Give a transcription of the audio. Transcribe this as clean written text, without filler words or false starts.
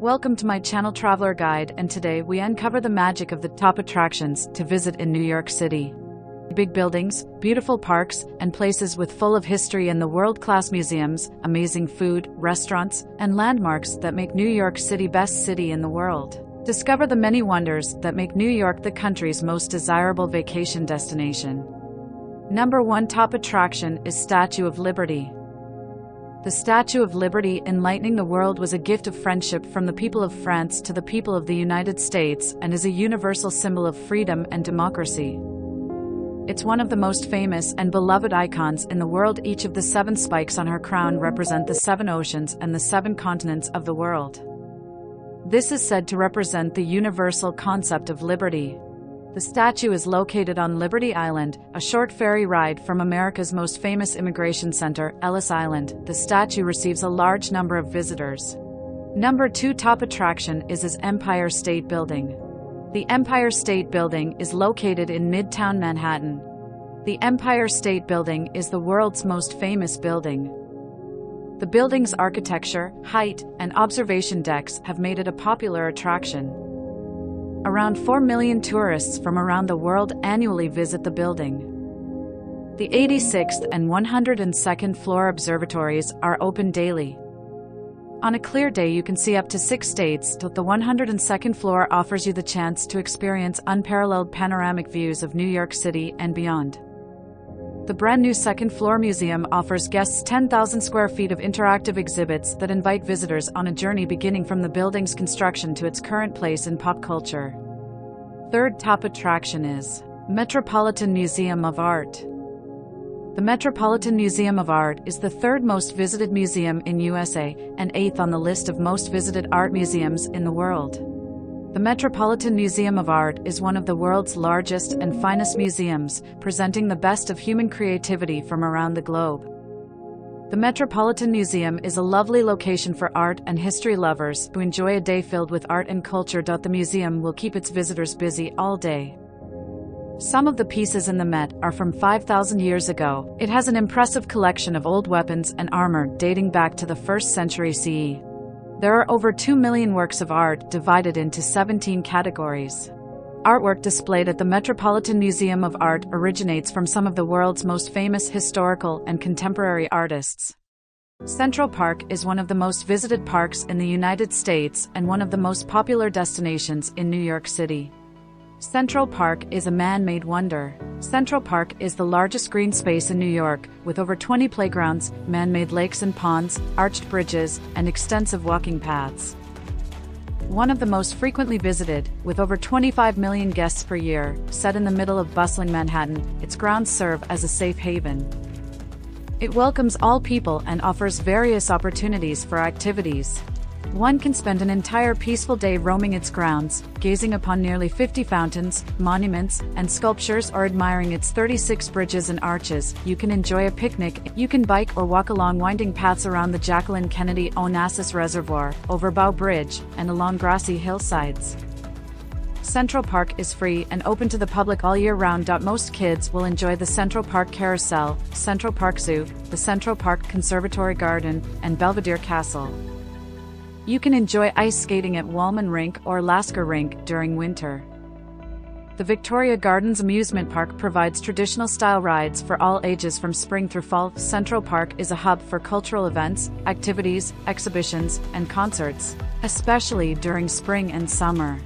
Welcome to my channel Traveler Guide, and today we uncover the magic of the top attractions to visit in New York City. Big buildings, beautiful parks, and places with full of history and the world-class museums, amazing food, restaurants, and landmarks that make New York City best city in the world. Discover the many wonders that make New York the country's most desirable vacation destination. Number 1 top attraction is Statue of Liberty. The Statue of Liberty enlightening the world was a gift of friendship from the people of France to the people of the United States and is a universal symbol of freedom and democracy. It's one of the most famous and beloved icons in the world. Each of the 7 spikes on her crown represent the 7 oceans and the 7 continents of the world. This is said to represent the universal concept of liberty. The statue is located on Liberty Island, a short ferry ride from America's most famous immigration center, Ellis Island. The statue receives a large number of visitors. Number 2 top attraction is its Empire State Building. The Empire State Building is located in Midtown Manhattan. The Empire State Building is the world's most famous building. The building's architecture, height, and observation decks have made it a popular attraction. Around 4 million tourists from around the world annually visit the building. The 86th and 102nd floor observatories are open daily. On a clear day you can see up to 6 states. The 102nd floor offers you the chance to experience unparalleled panoramic views of New York City and beyond. The brand new 2nd floor museum offers guests 10,000 square feet of interactive exhibits that invite visitors on a journey beginning from the building's construction to its current place in pop culture. 3rd top attraction is Metropolitan Museum of Art. The Metropolitan Museum of Art is the 3rd most visited museum in USA and 8th on the list of most visited art museums in the world. The Metropolitan Museum of Art is one of the world's largest and finest museums, presenting the best of human creativity from around the globe. The Metropolitan Museum is a lovely location for art and history lovers who enjoy a day filled with art and culture. The museum will keep its visitors busy all day. Some of the pieces in the Met are from 5,000 years ago. It has an impressive collection of old weapons and armor dating back to the 1st century CE. There are over 2 million works of art divided into 17 categories. Artwork displayed at the Metropolitan Museum of Art originates from some of the world's most famous historical and contemporary artists. Central Park is one of the most visited parks in the United States and one of the most popular destinations in New York City. Central Park is a man-made wonder. Central Park is the largest green space in New York, with over 20 playgrounds, man-made lakes and ponds, arched bridges, and extensive walking paths. One of the most frequently visited, with over 25 million guests per year, set in the middle of bustling Manhattan, its grounds serve as a safe haven. It welcomes all people and offers various opportunities for activities. One can spend an entire peaceful day roaming its grounds, gazing upon nearly 50 fountains, monuments, and sculptures, or admiring its 36 bridges and arches. You can enjoy a picnic. You can bike or walk along winding paths around the Jacqueline Kennedy Onassis Reservoir, over Bow Bridge, and along grassy hillsides. Central Park is free and open to the public all year round. Most kids will enjoy the Central Park Carousel, Central Park Zoo, the Central Park Conservatory Garden, and Belvedere Castle. You can enjoy ice skating at Wallman Rink or Lasker Rink during winter. The Victoria Gardens Amusement Park provides traditional-style rides for all ages from spring through fall. Central Park is a hub for cultural events, activities, exhibitions, and concerts, especially during spring and summer.